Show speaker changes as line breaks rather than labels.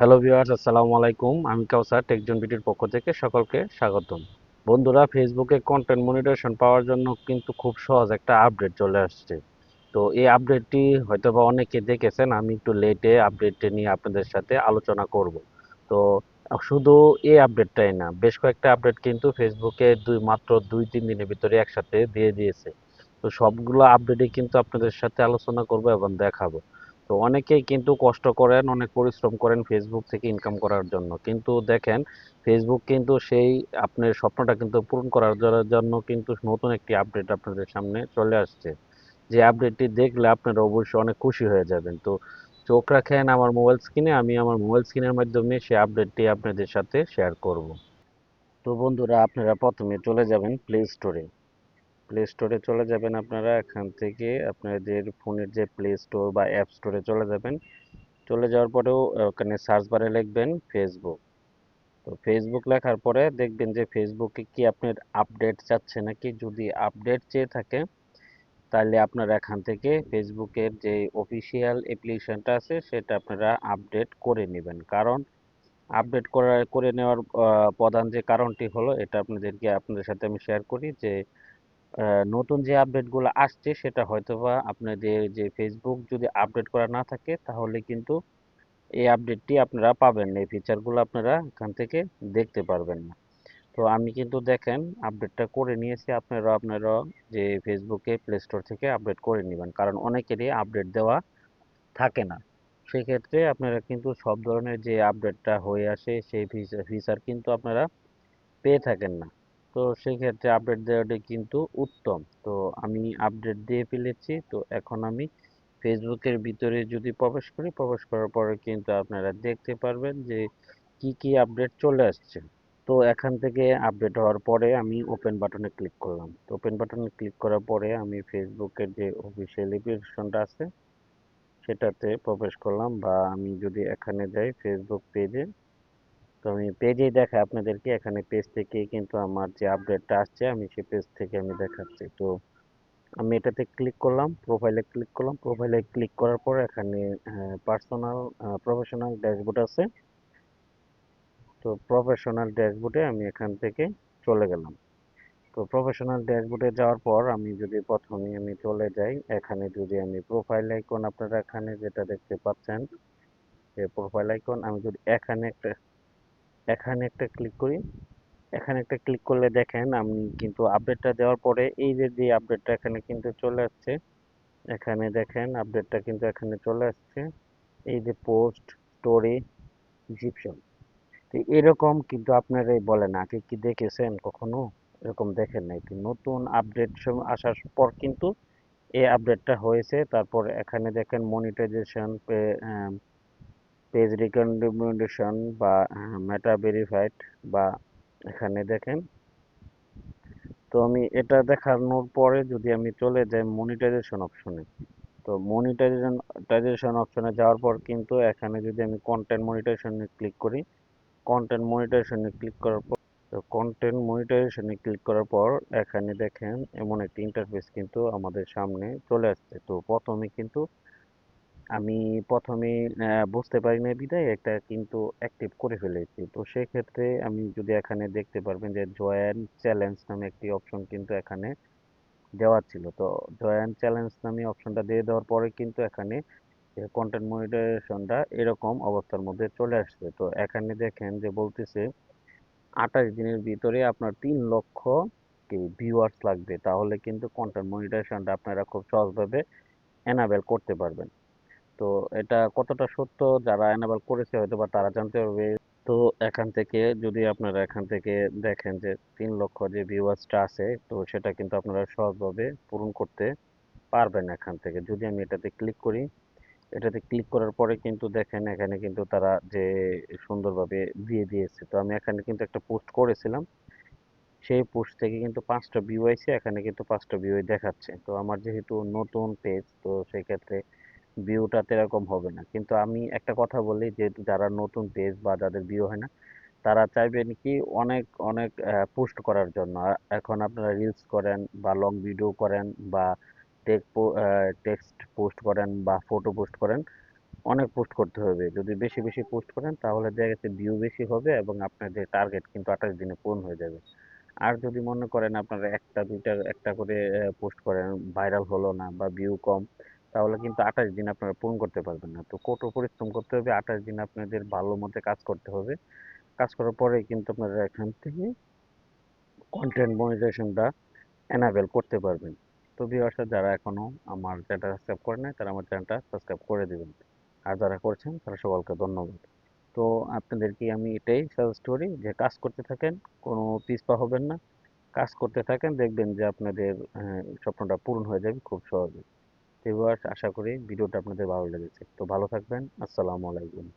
Hello viewers, আসসালামু আলাইকুম। আমি কাউসার টেকজন বিটির পক্ষ থেকে সকলকে স্বাগতম। বন্ধুরা, ফেসবুকে কন্টেন্ট মনিটরেশন পাওয়ার জন্য কিন্তু খুব সহজ একটা আপডেট চলে আসছে। তো এই আপডেটটি হয়তোবা অনেকে দেখেছেন। আমি একটু লেটে আপডেটটি নিয়ে আপনাদের সাথে আলোচনা করব। তো শুধু এই আপডেটটাই না, বেশ কয়েকটা আপডেট কিন্তু ফেসবুকে মাত্র 2-3 দিনের ভিতরে একসাথে দিয়ে দিয়েছে। তো সবগুলো আপডেটই কিন্তু আপনাদের সাথে আলোচনা করব এবং দেখাবো। তো অনেকেই কিন্তু কষ্ট করেন, অনেক পরিশ্রম করেন ফেসবুক থেকে ইনকাম করার জন্য, কিন্তু দেখেন ফেসবুক কিন্তু সেই আপনার স্বপ্নটা কিন্তু পূরণ করার জন্য কিন্তু নতুন একটি আপডেট আপনাদের সামনে চলে আসছে। যে আপডেটটি দেখলে আপনারা অবশ্যই অনেক খুশি হয়ে যাবেন। তো চোখ রাখেন আমার মোবাইল স্ক্রিনে, আমি আমার মোবাইল স্ক্রিনের মাধ্যমে সেই আপডেটটি আপনাদের সাথে শেয়ার করব। তো বন্ধুরা, আপনারা প্রথমে চলে যাবেন প্লে স্টোরে। প্লে স্টোরে চলে যাবেন, আপনারা এখান থেকে আপনাদের ফোনের যে প্লে স্টোর বা অ্যাপ স্টোরে চলে যাবেন। চলে যাওয়ার পরেও ওখানে সার্চ বারে লিখবেন ফেসবুক। তো ফেসবুক লেখার পরে দেখবেন যে ফেসবুকে কি আপনার আপডেট চাচ্ছে নাকি। যদি আপডেট চেয়ে থাকে তাহলে আপনারা এখান থেকে ফেসবুকের যে অফিসিয়াল অ্যাপ্লিকেশনটা আছে সেটা আপনারা আপডেট করে নেবেন। কারণ আপডেট করে নেওয়ার প্রধান যে কারণটি হলো, এটা আপনাদের সাথে আমি শেয়ার করি যে নতুন যে আপডেটগুলো আসছে সেটা হয়তোবা আপনাদের যে ফেসবুক যদি আপডেট করা না থাকে তাহলে কিন্তু এই আপডেটটি আপনারা পাবেন না, এই ফিচারগুলো আপনারা এখান থেকে দেখতে পারবেন না। তো আমি কিন্তু দেখেন আপডেটটা করে নিয়েছি। আপনারা যে ফেসবুকে প্লে স্টোর থেকে আপডেট করে নেবেন, কারণ অনেকেরই আপডেট দেওয়া থাকে না। সেক্ষেত্রে আপনারা কিন্তু সব ধরনের যে আপডেটটা হয়ে আসে সেই ফিচার কিন্তু আপনারা পেয়ে থাকেন না। তো সেক্ষেত্রে আপডেট দেওয়াটা কিন্তু উত্তম। তো আমি আপডেট দিয়ে ফেলেছি। তো এখন আমি ফেসবুকের ভিতরে যদি প্রবেশ করি, প্রবেশ করার পরে কিন্তু আপনারা দেখতে পারবেন যে কি কি আপডেট চলে আসছে। তো এখান থেকে আপডেট হওয়ার পরে আমি ওপেন বাটনে ক্লিক করলাম। তো ওপেন বাটনে ক্লিক করার পরে আমি ফেসবুকের যে অফিসিয়াল অ্যাপ্লিকেশনটা আছে সেটাতে প্রবেশ করলাম, বা আমি যদি এখানে যাই ফেসবুক পেজে, তো আমি পেজেই দেখাই আপনাদেরকে। এখানে পেজ থেকে কিন্তু আমার যে আপডেটটা আসছে আমি সেই পেজ থেকে আমি দেখাচ্ছি। তো আমি এটাতে ক্লিক করলাম, প্রোফাইলে ক্লিক করলাম। প্রোফাইলে ক্লিক করার পর এখানে পার্সোনাল প্রফেশনাল ড্যাশবোর্ড আছে। তো প্রফেশনাল ড্যাশবোর্ডে আমি এখান থেকে চলে গেলাম। তো প্রফেশনাল ড্যাশবোর্ডে যাওয়ার পর আমি যদি প্রথমে আমি চলে যাই, এখানে যদি আমি প্রোফাইল আইকন, আপনারা এখানে যেটা দেখতে পাচ্ছেন যে প্রোফাইল আইকন, আমি যদি এখানে একটা ক্লিক করি, এখানে একটা ক্লিক করলে দেখেন আমি কিন্তু আপডেটটা দেওয়ার পরে এই যে আপডেটটা এখানে কিন্তু চলে আসছে। এখানে দেখেন আপডেটটা কিন্তু এখানে চলে আসছে। এই যে পোস্ট, স্টোরি, জিপশন। তো এরকম কিন্তু আপনারা বলেন, আগে কি দেখেছেন কখনো? এরকম দেখেন নাই। তো নতুন আপডেট আসার পর কিন্তু এই আপডেটটা হয়েছে। তারপর এখানে দেখেন মনিটাইজেশন, পেজ রিকমেন্ডেশন বা মেটা ভেরিফাইড, বা এখানে দেখেন। তো আমি এটা দেখানোর পরে যদি আমি চলে যাই মনিটাইজেশন অপশনে, তো মনিটাইজেশন অপশনে যাওয়ার পর কিন্তু এখানে যদি আমি কন্টেন্ট মনিটাইজেশনে ক্লিক করি, কন্টেন্ট মনিটাইজেশনে ক্লিক করার পর, তো কন্টেন্ট মনিটাইজেশনে ক্লিক করার পর এখানে দেখেন এমন একটি ইন্টারফেস কিন্তু আমাদের সামনে চলে আসছে। তো আমি প্রথমে বুঝতে পারি না বিধায় এটা কিন্তু অ্যাক্টিভ করে ফেলেছি। তো সেক্ষেত্রে আমি যদি এখানে দেখতে পারবেন যে জয়েন চ্যালেঞ্জ নামে একটি অপশন কিন্তু এখানে দেওয়া ছিল। তো জয়েন চ্যালেঞ্জ নামে অপশনটা দিয়ে দেওয়ার পরে কিন্তু এখানে কন্টেন্ট মনিটাইজেশনটা এরকম অবস্থার মধ্যে চলে আসছে। তো এখানে দেখেন যে বলতেছে 28 দিনের ভিতরে আপনার 3 লক্ষ ভিউয়ার্স লাগবে, তাহলে কিন্তু কন্টেন্ট মনিটাইজেশনটা আপনারা খুব সহজভাবে এনাবেল করতে পারবেন। তো এটা কতটা সত্য, যারা এনাবেল করেছে হয়তো বা তারা জানতে পারবে। তো এখান থেকে দেখেন যে 3 লক্ষ যে ভিউয়ার্সটা আছে, তো সেটা কিন্তু আপনারা সহজভাবে পূরণ করতে পারবেন এখান থেকে। যদি আমি এটাতে ক্লিক করি, এটাতে ক্লিক করার পরে কিন্তু দেখেন এখানে কিন্তু তারা যে সুন্দরভাবে দিয়ে দিয়েছে। তো আমি এখানে কিন্তু একটা পোস্ট করেছিলাম, সেই পোস্ট থেকে কিন্তু 5টা ভিউ আইছে, এখানে কিন্তু 5টা ভিউ দেখাচ্ছে। তো আমার যেহেতু নতুন পেজ, তো সেক্ষেত্রে ভিউটা এরকম হবে না। কিন্তু আমি একটা কথা বলি যে যারা নতুন পেজ বা যাদের ভিউ হয় না, তারা চাইবেন কি অনেক অনেক পোস্ট করার জন্য। এখন আপনারা রিলস করেন বা লং ভিডিও করেন বা টেক্সট পোস্ট করেন বা ফটো পোস্ট করেন, অনেক পোস্ট করতে হবে। যদি বেশি বেশি পোস্ট করেন তাহলে দেখা গেছে ভিউ বেশি হবে এবং আপনার যে টার্গেট কিন্তু 28 দিনে পূরণ হয়ে যাবে। আর যদি মনে করেন আপনারা একটা দুইটা একটা করে পোস্ট করেন, ভাইরাল হলো না বা ভিউ কম, তাহলে কিন্তু 28 দিন আপনারা পূরণ করতে পারবেন না। তো কঠোর পরিশ্রম করতে হবে, 28 দিন আপনাদের ভালো মতো কাজ করতে হবে। কাজ করার পরে কিন্তু আপনারা এখান থেকে কন্টেন্ট মনিটাইজেশনটা এনাবেল করতে পারবেন। তো ভিউয়ার্স, যারা এখনো আমার চ্যানেলটা সাবস্ক্রাইব করে নাই তারা আমার চ্যানেলটা সাবস্ক্রাইব করে দিবেন। আর যারা করছেন তারা সকলকে ধন্যবাদ। তো আপনাদেরকে আমি এটাই সাজেস্ট করি যে কাজ করতে থাকেন, কোনো পিছপা হবেন না। কাজ করতে থাকেন, দেখবেন যে আপনাদের স্বপ্নটা পূরণ হয়ে যাবে খুব সহজে। তো ভিউয়ার্স, আশা করি ভিডিওটা আপনাদের ভালো লেগেছে। তো ভালো থাকবেন। আসসালামু আলাইকুম।